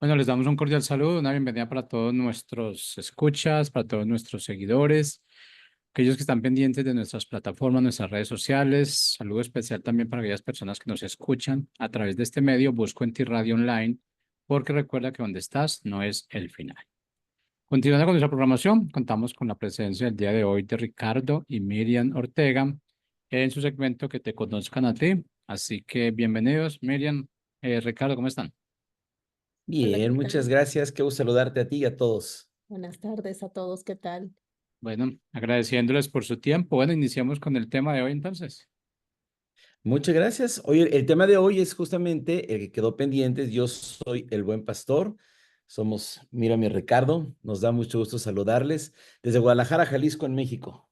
Bueno, les damos un cordial saludo, una bienvenida para todos nuestros escuchas, para todos nuestros seguidores, aquellos que están pendientes de nuestras plataformas, nuestras redes sociales. Saludo especial también para aquellas personas que nos escuchan a través de este medio, Busco en ti Radio Online, porque recuerda que donde estás no es el final. Continuando con nuestra programación, contamos con la presencia el día de hoy de Ricardo y Miriam Ortega en su segmento Que te conozcan a ti. Así que bienvenidos, Miriam, Ricardo, ¿cómo están? Hola, Bien, ¿qué muchas tal? gracias. Qué gusto saludarte a ti y a todos. Buenas tardes a todos, ¿qué tal? Bueno, agradeciéndoles por su tiempo. Bueno, iniciamos con el tema de hoy entonces. Muchas gracias. Oye, el tema de hoy es justamente el que quedó pendiente. Yo soy el buen pastor. Somos Mírame y Ricardo. Nos da mucho gusto saludarles desde Guadalajara, Jalisco, en México.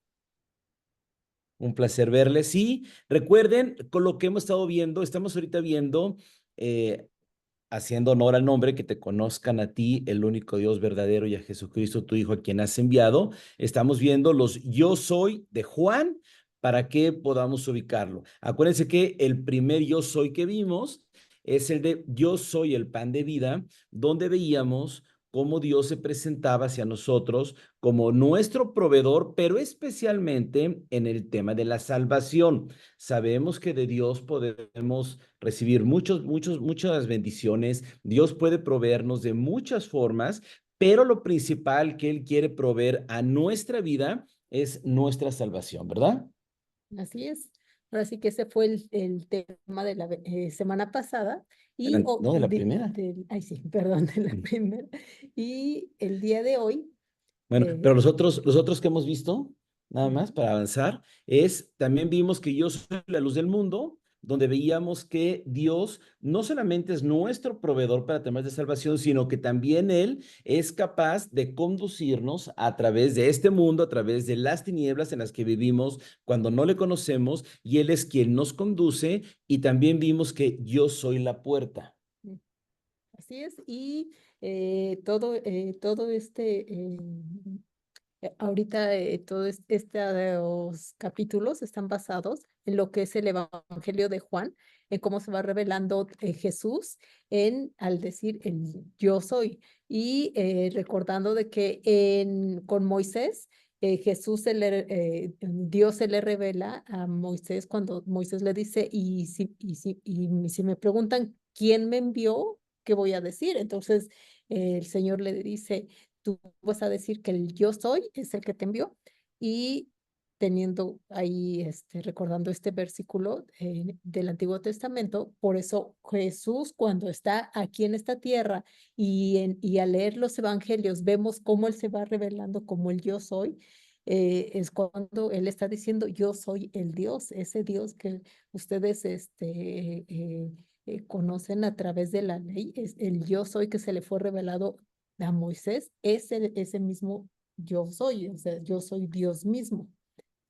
Un placer verles. Y recuerden con lo que hemos estado viendo, estamos ahorita viendo, eh, haciendo honor al nombre, que te conozcan a ti, el único Dios verdadero, y a Jesucristo, tu Hijo, a quien has enviado. Estamos viendo los yo soy de Juan para que podamos ubicarlo. Acuérdense que el primer yo soy que vimos es el de yo soy el pan de vida, donde veíamos cómo Dios se presentaba hacia nosotros como nuestro proveedor, pero especialmente en el tema de la salvación. Sabemos que de Dios podemos recibir muchas bendiciones. Dios puede proveernos de muchas formas, pero lo principal que Él quiere proveer a nuestra vida es nuestra salvación, ¿verdad? Así es. Ahora sí que ese fue el tema de la semana pasada No, de la primera. ay sí, perdón, de la primera. Y el día de hoy, Bueno, eh, pero los otros que hemos visto, nada más para avanzar, también vimos que yo soy la luz del mundo, donde veíamos que Dios no solamente es nuestro proveedor para temas de salvación, sino que también Él es capaz de conducirnos a través de este mundo, a través de las tinieblas en las que vivimos cuando no le conocemos, y Él es quien nos conduce, y también vimos que yo soy la puerta. así es. Y todo ahorita todos estos capítulos están basados en lo que es el Evangelio de Juan, en cómo se va revelando Jesús al decir el yo soy. Y recordando de que con Moisés, Dios se le revela a Moisés cuando Moisés le dice, y si me preguntan quién me envió, ¿qué voy a decir? Entonces el Señor le dice, tú vas a decir que el yo soy es el que te envió. Y teniendo ahí, recordando este versículo del Antiguo Testamento, por eso Jesús cuando está aquí en esta tierra y al leer los evangelios vemos cómo Él se va revelando como el yo soy, es cuando Él está diciendo, yo soy el Dios, ese Dios que ustedes conocen a través de la ley, es el yo soy que se le fue revelado a Moisés, es ese mismo yo soy, o sea, yo soy Dios mismo.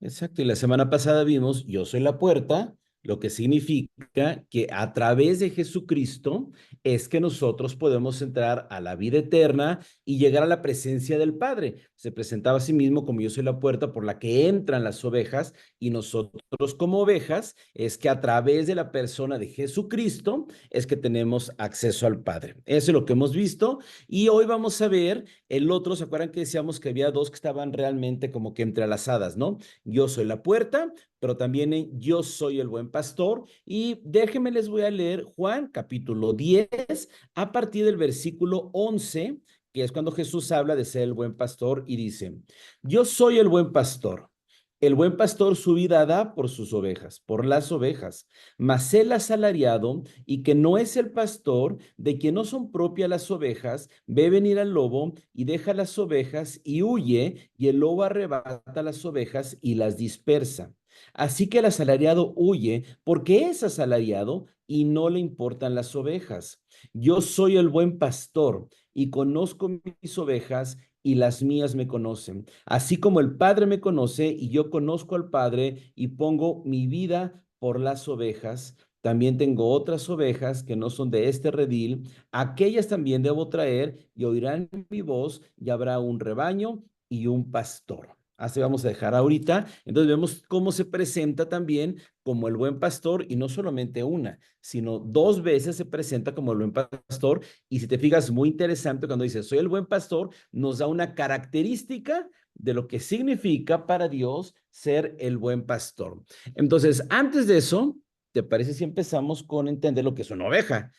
Exacto, y la semana pasada vimos, yo soy la puerta, lo que significa que a través de Jesucristo es que nosotros podemos entrar a la vida eterna y llegar a la presencia del Padre. Se presentaba a sí mismo como yo soy la puerta por la que entran las ovejas, y nosotros como ovejas es que a través de la persona de Jesucristo es que tenemos acceso al Padre. Eso es lo que hemos visto, y hoy vamos a ver el otro. ¿Se acuerdan que decíamos que había dos que estaban realmente como que entrelazadas, ¿no? Yo soy la puerta, pero también yo soy el buen pastor. Y déjenme, les voy a leer Juan capítulo 10 a partir del versículo 11, que es cuando Jesús habla de ser el buen pastor y dice, yo soy el buen pastor. El buen pastor su vida da por sus ovejas, por las ovejas, mas el asalariado y que no es el pastor, de quien no son propias las ovejas, ve venir al lobo y deja las ovejas y huye, y el lobo arrebata las ovejas y las dispersa. Así que el asalariado huye porque es asalariado y no le importan las ovejas. Yo soy el buen pastor y conozco mis ovejas y las mías me conocen. Así como el Padre me conoce y yo conozco al Padre y pongo mi vida por las ovejas. También tengo otras ovejas que no son de este redil. Aquellas también debo traer y oirán mi voz, y habrá un rebaño y un pastor. Así vamos a dejar ahorita. Entonces vemos cómo se presenta también como el buen pastor, y no solamente una, sino 2 veces se presenta como el buen pastor. Y si te fijas, muy interesante cuando dice soy el buen pastor, nos da una característica de lo que significa para Dios ser el buen pastor. Entonces, antes de eso, ¿te parece si empezamos con entender lo que es una oveja?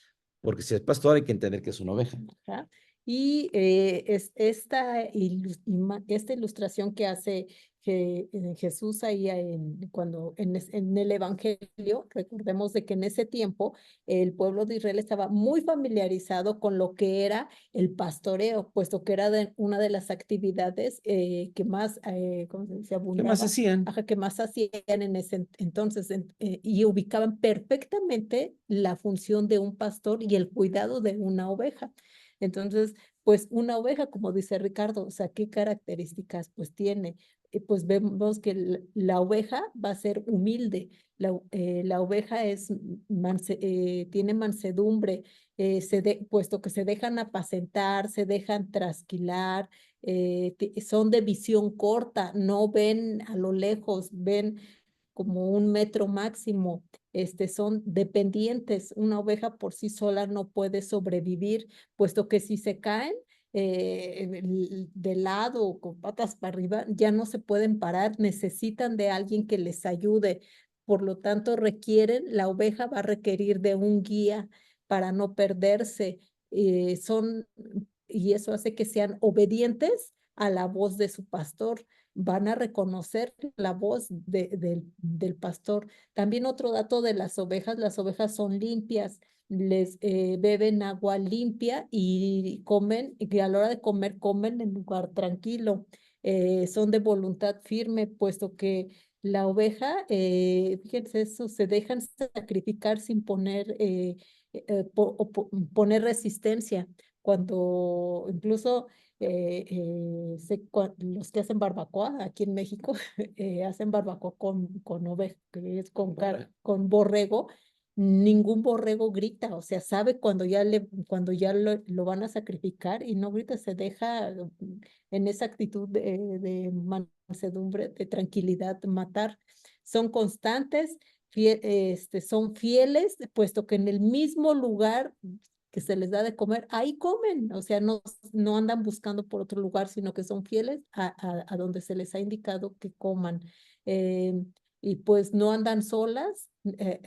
Porque si es pastor hay que entender que es una oveja. Ajá. Y esta ilustración que hace Jesús ahí cuando en el Evangelio, recordemos de que en ese tiempo el pueblo de Israel estaba muy familiarizado con lo que era el pastoreo, puesto que era una de las actividades que más, ¿cómo se dice? ¿Qué más Abundaba, hacían? ajá, que más hacían en ese entonces, y ubicaban perfectamente la función de un pastor y el cuidado de una oveja. Entonces, pues una oveja, como dice Ricardo, o sea, ¿qué características pues tiene? Pues vemos que la oveja va a ser humilde, la oveja tiene mansedumbre, puesto que se dejan apacentar, se dejan trasquilar, son de visión corta, no ven a lo lejos, ven como 1 metro máximo, son dependientes. Una oveja por sí sola no puede sobrevivir, puesto que si se caen de lado o con patas para arriba, ya no se pueden parar, necesitan de alguien que les ayude. Por lo tanto, la oveja va a requerir de un guía para no perderse. Son, y eso hace que sean obedientes a la voz de su pastor, van a reconocer la voz del pastor. También otro dato de las ovejas son limpias, les beben agua limpia y comen, y a la hora de comer, comen en lugar tranquilo. Son de voluntad firme, puesto que la oveja, fíjense eso, se dejan sacrificar sin poner resistencia. Cuando incluso los que hacen barbacoa aquí en México hacen barbacoa con oveja, que es con borrego. Ningún borrego grita, o sea, sabe cuando ya lo van a sacrificar y no grita, se deja en esa actitud de mansedumbre, de tranquilidad, matar. Son constantes, son fieles, puesto que en el mismo lugar que se les da de comer, ahí comen, o sea, no andan buscando por otro lugar, sino que son fieles a donde se les ha indicado que coman. Eh, y pues no andan solas,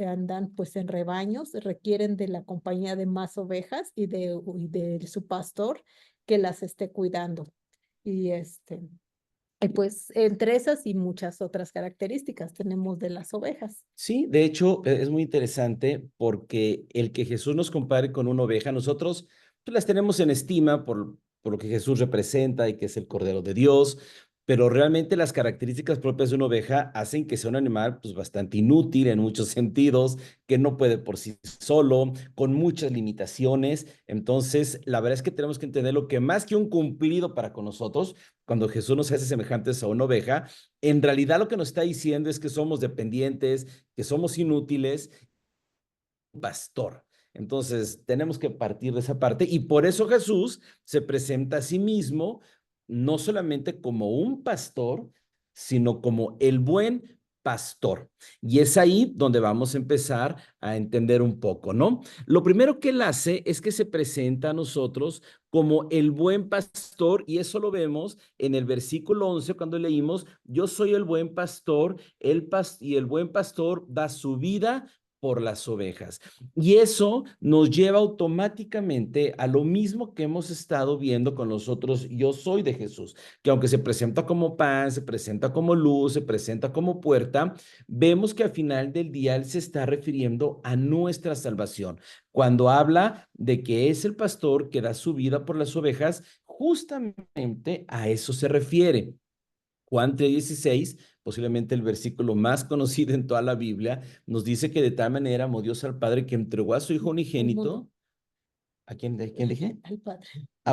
andan pues en rebaños, requieren de la compañía de más ovejas y de su pastor que las esté cuidando. Y pues entre esas y muchas otras características tenemos de las ovejas. Sí, de hecho, es muy interesante porque el que Jesús nos compare con una oveja, nosotros pues, las tenemos en estima por lo que Jesús representa y que es el Cordero de Dios, pero realmente las características propias de una oveja hacen que sea un animal pues, bastante inútil en muchos sentidos, que no puede por sí solo, con muchas limitaciones. Entonces, la verdad es que tenemos que entender lo que más que un cumplido para con nosotros, cuando Jesús nos hace semejantes a una oveja, en realidad lo que nos está diciendo es que somos dependientes, que somos inútiles, pastor. Entonces, tenemos que partir de esa parte y por eso Jesús se presenta a sí mismo no solamente como un pastor, sino como el buen pastor. Y es ahí donde vamos a empezar a entender un poco, ¿no? Lo primero que él hace es que se presenta a nosotros como el buen pastor y eso lo vemos en el versículo 11 cuando leímos, yo soy el buen pastor, y el buen pastor da su vida por las ovejas. Y eso nos lleva automáticamente a lo mismo que hemos estado viendo con los otros yo soy de Jesús, que aunque se presenta como pan, se presenta como luz, se presenta como puerta, vemos que al final del día Él se está refiriendo a nuestra salvación. Cuando habla de que es el pastor que da su vida por las ovejas, justamente a eso se refiere. Juan 3:16, posiblemente el versículo más conocido en toda la Biblia, nos dice que de tal manera amó Dios al Padre que entregó a su Hijo El mundo unigénito. ¿A quién dije? al Padre.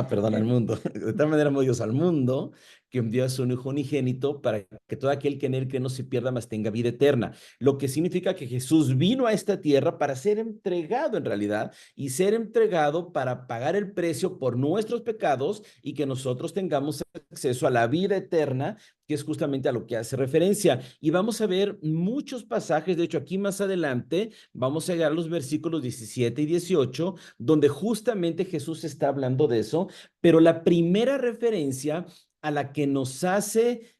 Perdón, al mundo. De tal manera amó Dios al mundo que envió a su Hijo unigénito para que todo aquel que en él cree no se pierda, mas tenga vida eterna. Lo que significa que Jesús vino a esta tierra para ser entregado en realidad y ser entregado para pagar el precio por nuestros pecados y que nosotros tengamos acceso a la vida eterna, que es justamente a lo que hace referencia. Y vamos a ver muchos pasajes, de hecho aquí más adelante vamos a llegar a los versículos 17 y 18, donde justamente Jesús está hablando de eso, pero la primera referencia a la que nos hace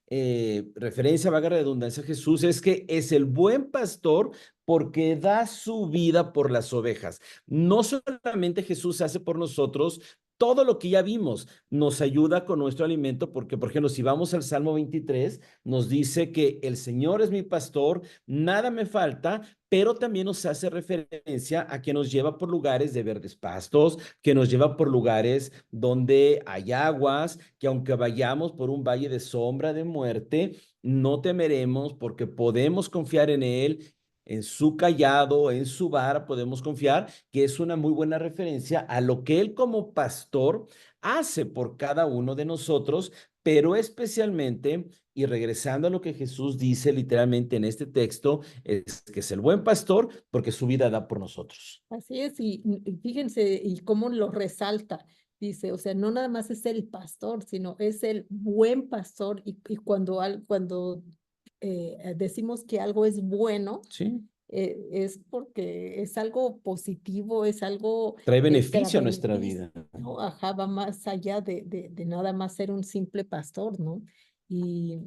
referencia, vaga redundancia, Jesús, es que es el buen pastor porque da su vida por las ovejas. No solamente Jesús hace por nosotros todo lo que ya vimos, nos ayuda con nuestro alimento, porque, por ejemplo, si vamos al Salmo 23, nos dice que el Señor es mi pastor, nada me falta, pero también nos hace referencia a que nos lleva por lugares de verdes pastos, que nos lleva por lugares donde hay aguas, que aunque vayamos por un valle de sombra de muerte, no temeremos porque podemos confiar en Él, en su callado, en su vara, podemos confiar, que es una muy buena referencia a lo que Él como pastor hace por cada uno de nosotros, pero especialmente, y regresando a lo que Jesús dice literalmente en este texto, es que es el buen pastor porque su vida da por nosotros. Así es, y fíjense y cómo lo resalta. Dice, o sea, no nada más es el pastor, sino es el buen pastor. Y cuando decimos que algo es bueno, Sí. es porque es algo positivo, es algo Trae que beneficio trae a nuestra beneficio, vida. ¿no? Ajá, va más allá de nada más ser un simple pastor, ¿no? Y,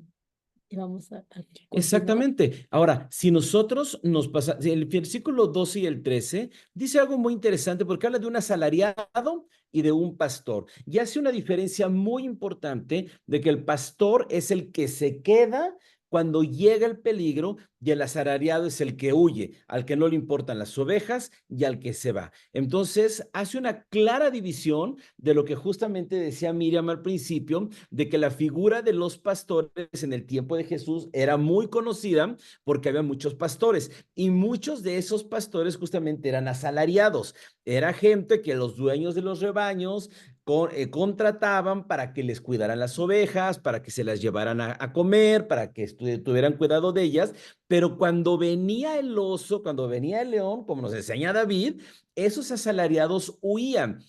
y vamos a continuar. Exactamente. Ahora, si nosotros nos pasamos, el versículo 12 y el 13 dice algo muy interesante porque habla de un asalariado y de un pastor. Y hace una diferencia muy importante de que el pastor es el que se queda cuando llega el peligro y el asalariado es el que huye, al que no le importan las ovejas y al que se va. Entonces, hace una clara división de lo que justamente decía Miriam al principio, de que la figura de los pastores en el tiempo de Jesús era muy conocida porque había muchos pastores y muchos de esos pastores justamente eran asalariados. Era gente que los dueños de los rebaños contrataban para que les cuidaran las ovejas, para que se las llevaran a comer, para que tuvieran cuidado de ellas. Pero cuando venía el oso, cuando venía el león, como nos enseña David, esos asalariados huían.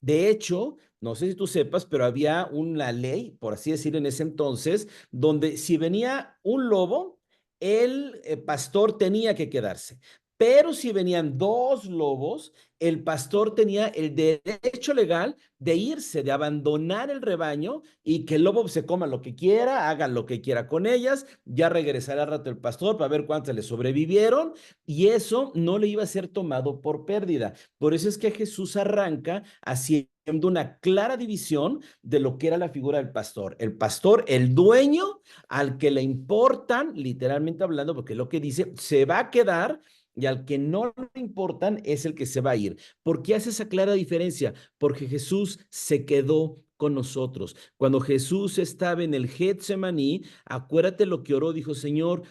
De hecho, no sé si tú sepas, pero había una ley, por así decir, en ese entonces, donde si venía un lobo, el pastor tenía que quedarse. Pero si venían dos lobos, el pastor tenía el derecho legal de irse, de abandonar el rebaño y que el lobo se coma lo que quiera, haga lo que quiera con ellas, ya regresará al rato el pastor para ver cuántas le sobrevivieron y eso no le iba a ser tomado por pérdida. Por eso es que Jesús arranca haciendo una clara división de lo que era la figura del pastor. El pastor, el dueño al que le importan, literalmente hablando, porque lo que dice, se va a quedar y al que no le importan es el que se va a ir. ¿Por qué hace esa clara diferencia? Porque Jesús se quedó con nosotros. Cuando Jesús estaba en el Getsemaní, acuérdate lo que oró, dijo, Señor,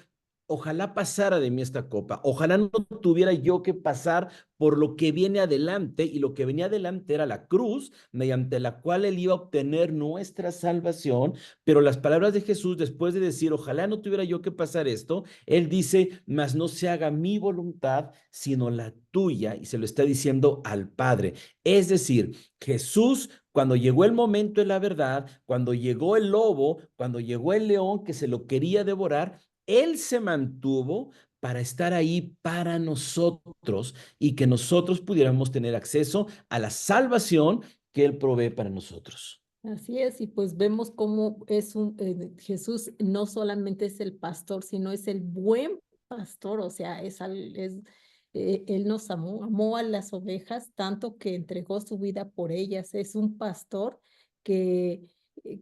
ojalá pasara de mí esta copa, ojalá no tuviera yo que pasar por lo que viene adelante, y lo que venía adelante era la cruz, mediante la cual él iba a obtener nuestra salvación, pero las palabras de Jesús, después de decir, ojalá no tuviera yo que pasar esto, él dice, mas no se haga mi voluntad, sino la tuya, y se lo está diciendo al Padre. Es decir, Jesús, cuando llegó el momento de la verdad, cuando llegó el lobo, cuando llegó el león que se lo quería devorar, él se mantuvo para estar ahí para nosotros y que nosotros pudiéramos tener acceso a la salvación que Él provee para nosotros. Así es, y pues vemos cómo Jesús no solamente es el pastor, sino es el buen pastor, o sea, Él nos amó a las ovejas tanto que entregó su vida por ellas. Es un pastor que,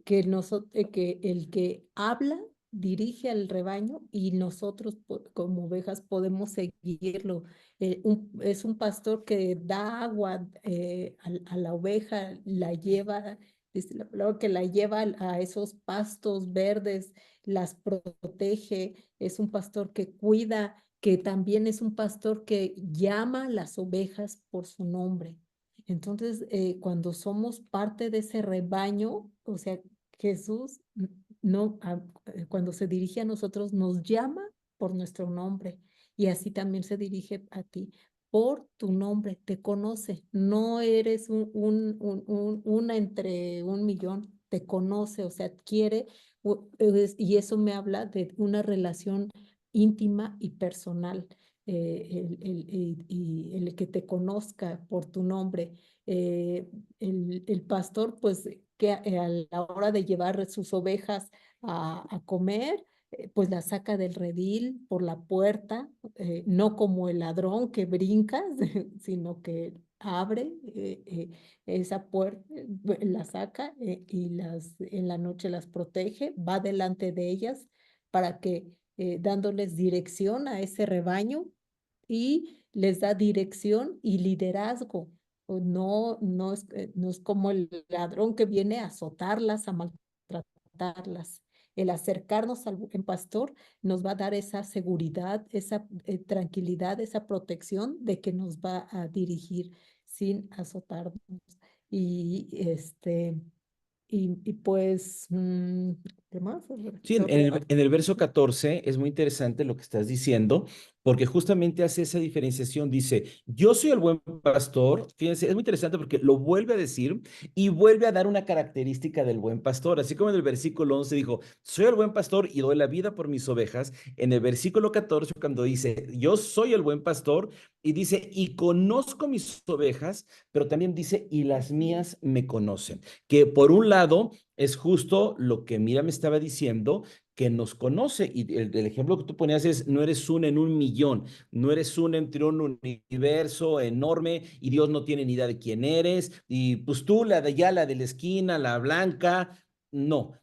que el que habla dirige al rebaño y nosotros como ovejas podemos seguirlo. Es un pastor que da agua a la oveja, la lleva. Dice la palabra que la lleva a esos pastos verdes, las protege, es un pastor que cuida, que también es un pastor que llama a las ovejas por su nombre. Entonces, cuando somos parte de ese rebaño, o sea, Jesús no, cuando se dirige a nosotros, nos llama por nuestro nombre y así también se dirige a ti. Por tu nombre, te conoce, no eres una entre 1 millón, te conoce, o sea, quiere, y eso me habla de una relación íntima y personal. Y el que te conozca por tu nombre. El pastor, pues, que a la hora de llevar sus ovejas a comer, pues las saca del redil por la puerta, no como el ladrón que brinca, sino que abre esa puerta, la saca y en la noche las protege, va delante de ellas para que dándoles dirección a ese rebaño y les da dirección y liderazgo. No es como el ladrón que viene a azotarlas, a maltratarlas. El acercarnos al buen pastor nos va a dar esa seguridad, esa tranquilidad, esa protección de que nos va a dirigir sin azotarnos. Y pues, ¿qué más? Sí, en el verso 14 es muy interesante lo que estás diciendo, porque justamente hace esa diferenciación. Dice, yo soy el buen pastor. Fíjense, es muy interesante porque lo vuelve a decir y vuelve a dar una característica del buen pastor. Así como en el versículo 11 dijo, soy el buen pastor y doy la vida por mis ovejas. En el versículo 14, cuando dice, yo soy el buen pastor, y dice, y conozco mis ovejas, pero también dice, y las mías me conocen. Que por un lado es justo lo que Mira me estaba diciendo, que nos conoce. Y el ejemplo que tú ponías es, no eres uno en 1 millón, no eres uno entre un universo enorme y Dios no tiene ni idea de quién eres. Y pues tú, la de allá, la de la esquina, la blanca, no.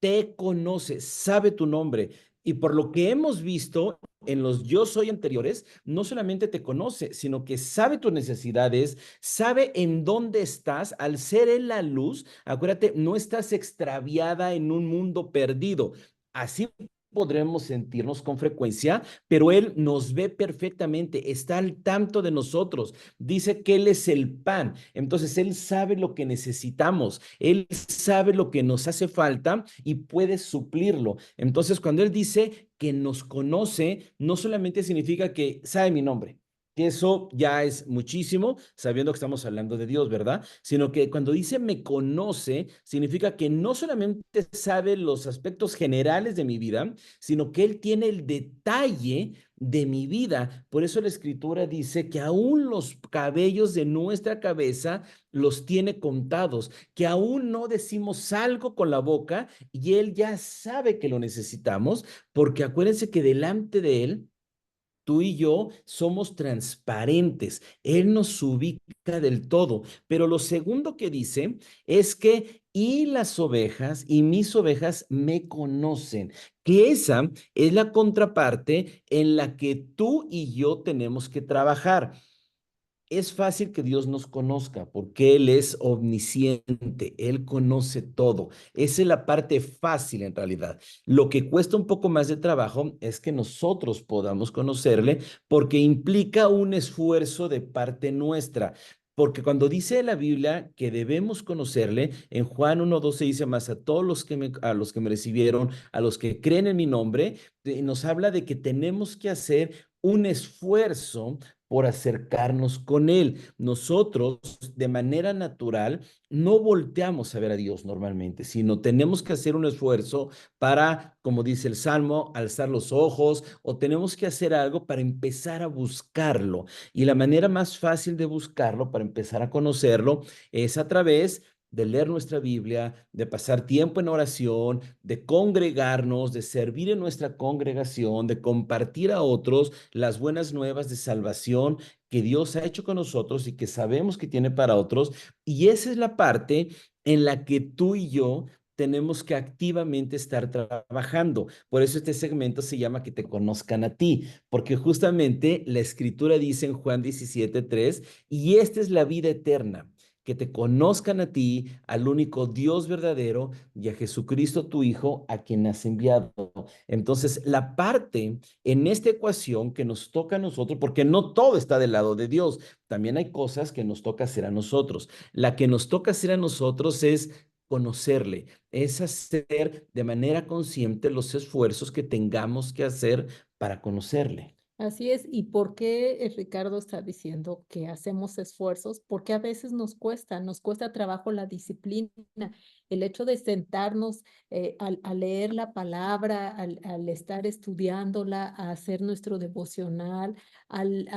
Te conoce, sabe tu nombre. Y por lo que hemos visto en los yo soy anteriores, no solamente te conoce, sino que sabe tus necesidades, sabe en dónde estás. Al ser en la luz, acuérdate, no estás extraviada en un mundo perdido. Así podremos sentirnos con frecuencia, pero Él nos ve perfectamente, está al tanto de nosotros. Dice que Él es el pan, entonces Él sabe lo que necesitamos, Él sabe lo que nos hace falta y puede suplirlo. Entonces, cuando Él dice que nos conoce, no solamente significa que sabe mi nombre, que eso ya es muchísimo, sabiendo que estamos hablando de Dios, ¿verdad? Sino que cuando dice me conoce, significa que no solamente sabe los aspectos generales de mi vida, sino que Él tiene el detalle de mi vida. Por eso la Escritura dice que aún los cabellos de nuestra cabeza los tiene contados, que aún no decimos algo con la boca y Él ya sabe que lo necesitamos, porque acuérdense que delante de Él tú y yo somos transparentes. Él nos ubica del todo. Pero lo segundo que dice es que y las ovejas y mis ovejas me conocen, que esa es la contraparte en la que tú y yo tenemos que trabajar. Es fácil que Dios nos conozca porque Él es omnisciente, Él conoce todo. Esa es la parte fácil en realidad. Lo que cuesta un poco más de trabajo es que nosotros podamos conocerle porque implica un esfuerzo de parte nuestra. Porque cuando dice la Biblia que debemos conocerle, en Juan 1:12 dice más a todos a los que me recibieron, a los que creen en mi nombre, nos habla de que tenemos que hacer un esfuerzo por acercarnos con Él. Nosotros, de manera natural, no volteamos a ver a Dios normalmente, sino tenemos que hacer un esfuerzo para, como dice el Salmo, alzar los ojos o tenemos que hacer algo para empezar a buscarlo. Y la manera más fácil de buscarlo, para empezar a conocerlo, es a través de leer nuestra Biblia, de pasar tiempo en oración, de congregarnos, de servir en nuestra congregación, de compartir a otros las buenas nuevas de salvación que Dios ha hecho con nosotros y que sabemos que tiene para otros. Y esa es la parte en la que tú y yo tenemos que activamente estar trabajando. Por eso este segmento se llama Que te conozcan a ti, porque justamente la escritura dice en Juan 17:3, y esta es la vida eterna, que te conozcan a ti, al único Dios verdadero y a Jesucristo tu Hijo, a quien has enviado. Entonces, la parte en esta ecuación que nos toca a nosotros, porque no todo está del lado de Dios, también hay cosas que nos toca hacer a nosotros. La que nos toca hacer a nosotros es conocerle, es hacer de manera consciente los esfuerzos que tengamos que hacer para conocerle. Así es. ¿Y por qué Ricardo está diciendo que hacemos esfuerzos? Porque a veces nos cuesta trabajo la disciplina, el hecho de sentarnos a leer la palabra, al estar estudiándola, a hacer nuestro devocional, al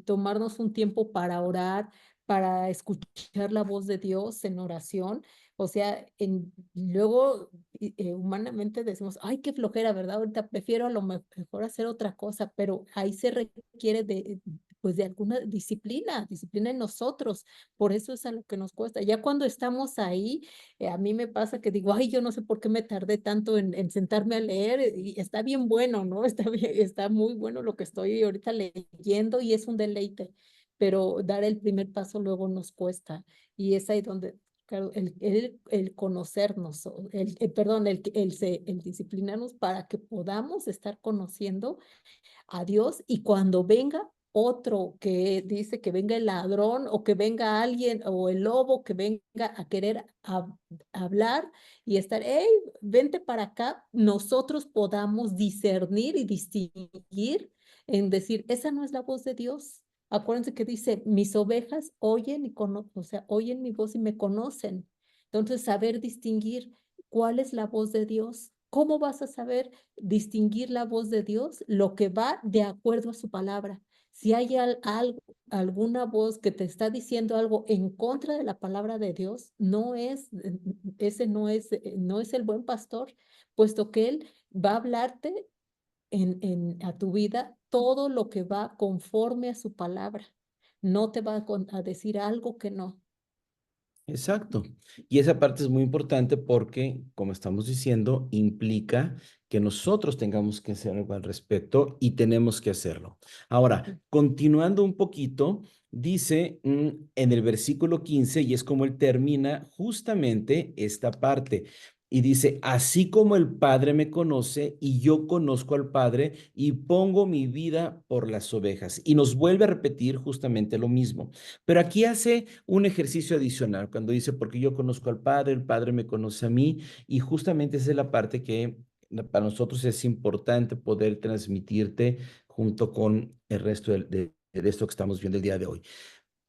tomarnos un tiempo para orar, para escuchar la voz de Dios en oración. O sea, luego humanamente decimos, ay, qué flojera, ¿verdad? Ahorita prefiero a lo mejor hacer otra cosa, pero ahí se requiere pues de alguna disciplina en nosotros. Por eso es a lo que nos cuesta. Ya cuando estamos ahí, a mí me pasa que digo, ay, yo no sé por qué me tardé tanto en sentarme a leer y está bien bueno, ¿no? Está bien, está muy bueno lo que estoy ahorita leyendo y es un deleite, pero dar el primer paso luego nos cuesta. Y es ahí donde claro, el conocernos, perdón, el disciplinarnos para que podamos estar conociendo a Dios y cuando venga otro que dice que venga el ladrón o que venga alguien o el lobo que venga a querer hablar y estar, hey, vente para acá, nosotros podamos discernir y distinguir en decir, esa no es la voz de Dios. Acuérdense que dice, mis ovejas oyen o sea, oyen mi voz y me conocen. Entonces, saber distinguir cuál es la voz de Dios. ¿Cómo vas a saber distinguir la voz de Dios? Lo que va de acuerdo a su palabra. Si hay alguna voz que te está diciendo algo en contra de la palabra de Dios, ese no es el buen pastor, puesto que él va a hablarte a tu vida todo lo que va conforme a su palabra. No te va a decir algo que no. Exacto. Y esa parte es muy importante porque, como estamos diciendo, implica que nosotros tengamos que hacer algo al respecto y tenemos que hacerlo. Ahora, continuando un poquito, dice en el versículo 15, y es como él termina justamente esta parte. Y dice, así como el Padre me conoce y yo conozco al Padre y pongo mi vida por las ovejas. Y nos vuelve a repetir justamente lo mismo. Pero aquí hace un ejercicio adicional cuando dice, porque yo conozco al Padre, el Padre me conoce a mí, y justamente esa es la parte que para nosotros es importante poder transmitirte junto con el resto de esto que estamos viendo el día de hoy.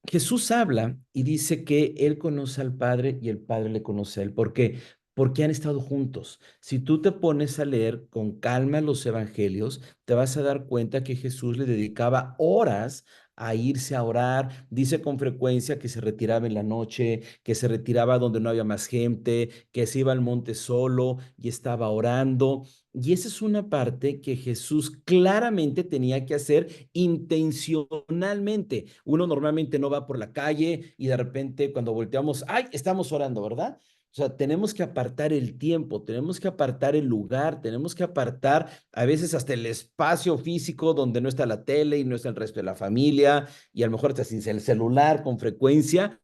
Jesús habla y dice que él conoce al Padre y el Padre le conoce a él. ¿Por qué? Porque han estado juntos. Si tú te pones a leer con calma los evangelios, te vas a dar cuenta que Jesús le dedicaba horas a irse a orar. Dice con frecuencia que se retiraba en la noche, que se retiraba donde no había más gente, que se iba al monte solo y estaba orando. Y esa es una parte que Jesús claramente tenía que hacer intencionalmente. Uno normalmente no va por la calle y de repente cuando volteamos, ¡ay! Estamos orando, ¿verdad? O sea, tenemos que apartar el tiempo, tenemos que apartar el lugar, tenemos que apartar a veces hasta el espacio físico donde no está la tele y no está el resto de la familia y a lo mejor hasta sin el celular con frecuencia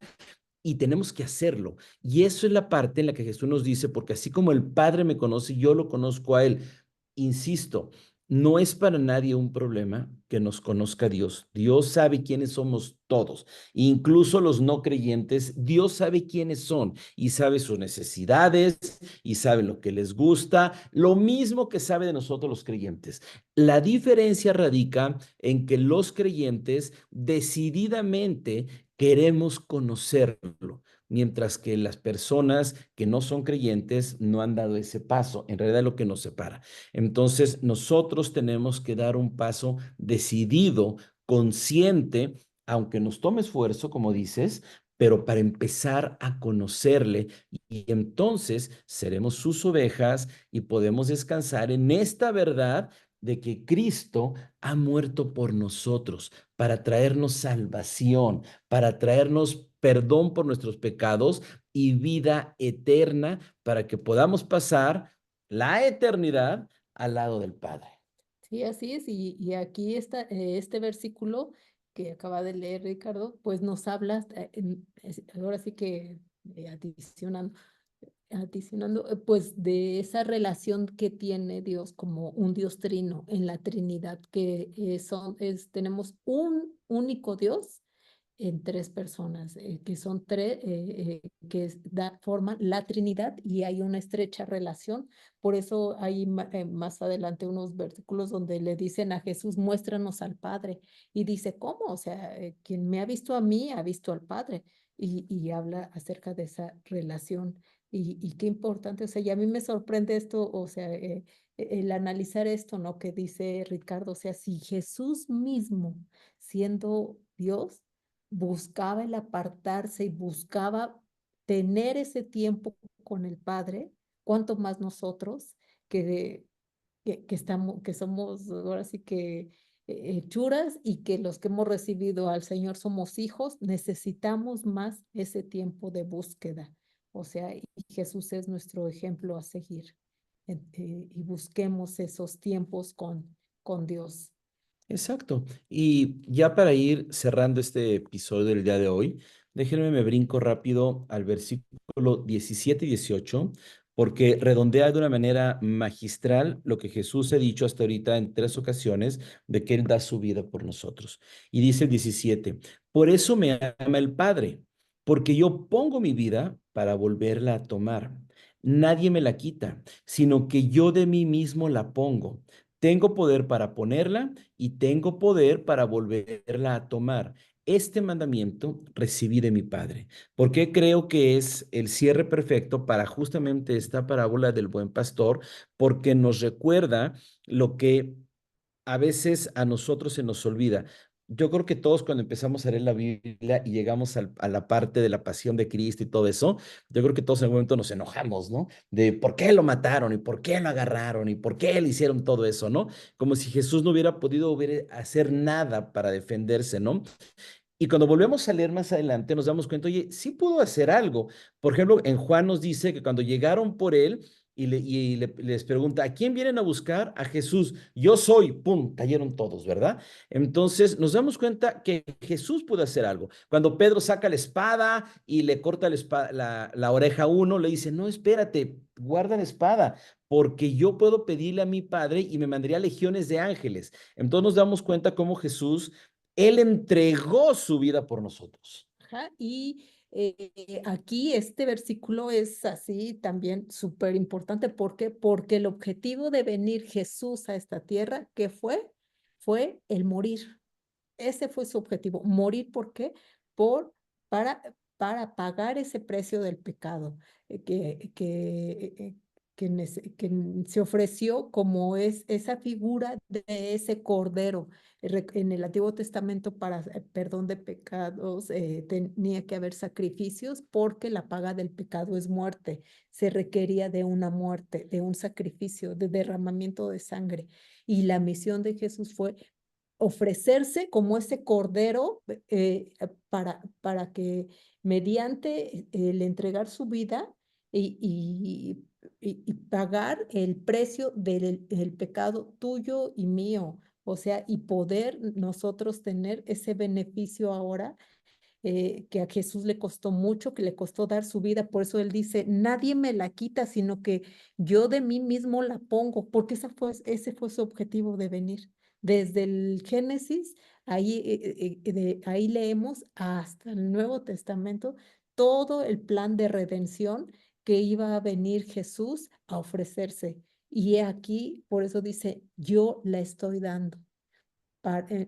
y tenemos que hacerlo. Y eso es la parte en la que Jesús nos dice, porque así como el Padre me conoce, yo lo conozco a Él. Insisto, no es para nadie un problema que nos conozca Dios. Dios sabe quiénes somos todos, incluso los no creyentes. Dios sabe quiénes son y sabe sus necesidades y sabe lo que les gusta, lo mismo que sabe de nosotros los creyentes. La diferencia radica en que los creyentes decididamente queremos conocerlo, mientras que las personas que no son creyentes no han dado ese paso. En realidad es lo que nos separa. Entonces, nosotros tenemos que dar un paso decidido, consciente, aunque nos tome esfuerzo, como dices, pero para empezar a conocerle y entonces seremos sus ovejas y podemos descansar en esta verdad de que Cristo ha muerto por nosotros para traernos salvación, para traernos perdón por nuestros pecados y vida eterna para que podamos pasar la eternidad al lado del Padre. Sí, así es. Y aquí está este versículo que acaba de leer Ricardo, pues nos habla, ahora sí que adicionando, pues de esa relación que tiene Dios como un Dios trino en la Trinidad, que tenemos un único Dios en tres personas, que son tres, forman la Trinidad y hay una estrecha relación. Por eso hay más adelante unos versículos donde le dicen a Jesús, muéstranos al Padre. Y dice, ¿cómo? O sea, quien me ha visto a mí, ha visto al Padre. Y habla acerca de esa relación. Y qué importante, o sea, y a mí me sorprende esto, o sea, el analizar esto, ¿no? Que dice Ricardo, o sea, si Jesús mismo, siendo Dios, buscaba el apartarse y buscaba tener ese tiempo con el Padre, cuánto más nosotros que somos ahora sí que hechuras y que los que hemos recibido al Señor somos hijos, necesitamos más ese tiempo de búsqueda. O sea, y Jesús es nuestro ejemplo a seguir. Y busquemos esos tiempos con Dios. Exacto. Y ya para ir cerrando este episodio del día de hoy, déjenme me brinco rápido al versículo 17 y 18, porque redondea de una manera magistral lo que Jesús ha dicho hasta ahorita en tres ocasiones de que Él da su vida por nosotros. Y dice el 17, por eso me ama el Padre, porque yo pongo mi vida para volverla a tomar. Nadie me la quita, sino que yo de mí mismo la pongo. Tengo poder para ponerla y tengo poder para volverla a tomar. Este mandamiento recibí de mi Padre. Porque creo que es el cierre perfecto para justamente esta parábola del buen pastor, porque nos recuerda lo que a veces a nosotros se nos olvida. Yo creo que todos cuando empezamos a leer la Biblia y llegamos a la parte de la pasión de Cristo y todo eso, yo creo que todos en algún momento nos enojamos, ¿no? De por qué lo mataron y por qué lo agarraron y por qué le hicieron todo eso, ¿no? Como si Jesús no hubiera podido hacer nada para defenderse, ¿no? Y cuando volvemos a leer más adelante, nos damos cuenta, oye, sí pudo hacer algo. Por ejemplo, en Juan nos dice que cuando llegaron por él les pregunta, ¿a quién vienen a buscar? A Jesús. Yo soy, pum, cayeron todos, ¿verdad? Entonces nos damos cuenta que Jesús pudo hacer algo. Cuando Pedro saca la espada y le corta la oreja a uno, le dice, no, espérate, guarda la espada, porque yo puedo pedirle a mi Padre y me mandaría legiones de ángeles. Entonces nos damos cuenta cómo Jesús él entregó su vida por nosotros. Ajá, y aquí este versículo es así también súper importante. ¿Por qué? Porque el objetivo de venir Jesús a esta tierra, ¿qué fue? Fue el morir. Ese fue su objetivo. Morir, ¿por qué? Por, para pagar ese precio del pecado que se ofreció como es esa figura de ese cordero. En el Antiguo Testamento para perdón de pecados tenía que haber sacrificios porque la paga del pecado es muerte. Se requería de una muerte, de un sacrificio, de derramamiento de sangre. Y la misión de Jesús fue ofrecerse como ese cordero para que mediante el entregar su vida y pagar el precio del pecado tuyo y mío, o sea, y poder nosotros tener ese beneficio ahora que a Jesús le costó mucho, que le costó dar su vida. Por eso él dice, nadie me la quita, sino que yo de mí mismo la pongo, porque ese fue su objetivo de venir. Desde el Génesis, ahí leemos hasta el Nuevo Testamento todo el plan de redención que iba a venir Jesús a ofrecerse. Y he aquí, por eso dice, yo la estoy dando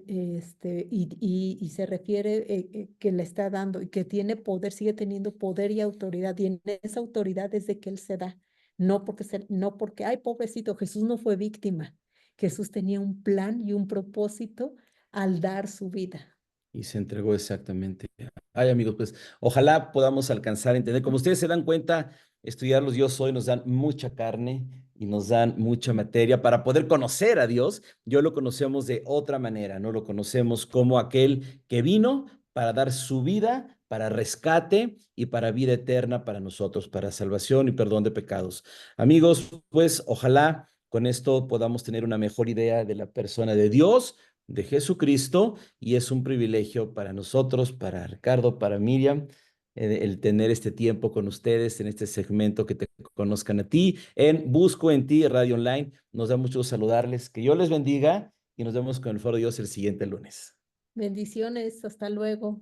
y se refiere que le está dando y que tiene poder, sigue teniendo poder y autoridad, y en esa autoridad es de que Él se da, no porque, ay, pobrecito, Jesús no fue víctima, Jesús tenía un plan y un propósito al dar su vida. Y se entregó exactamente. Ay, amigos, pues ojalá podamos alcanzar a entender. Como ustedes se dan cuenta, estudiar los Yo Soy nos dan mucha carne y nos dan mucha materia para poder conocer a Dios. Yo lo conocemos de otra manera, ¿no? Lo conocemos como aquel que vino para dar su vida, para rescate y para vida eterna para nosotros, para salvación y perdón de pecados. Amigos, pues ojalá con esto podamos tener una mejor idea de la persona de Dios, de Jesucristo, y es un privilegio para nosotros, para Ricardo, para Miriam, el tener este tiempo con ustedes en este segmento que te conozcan a ti en Busco en Ti Radio Online. Nos da mucho saludarles, que Dios les bendiga y nos vemos con el Foro Dios el siguiente lunes. Bendiciones, hasta luego.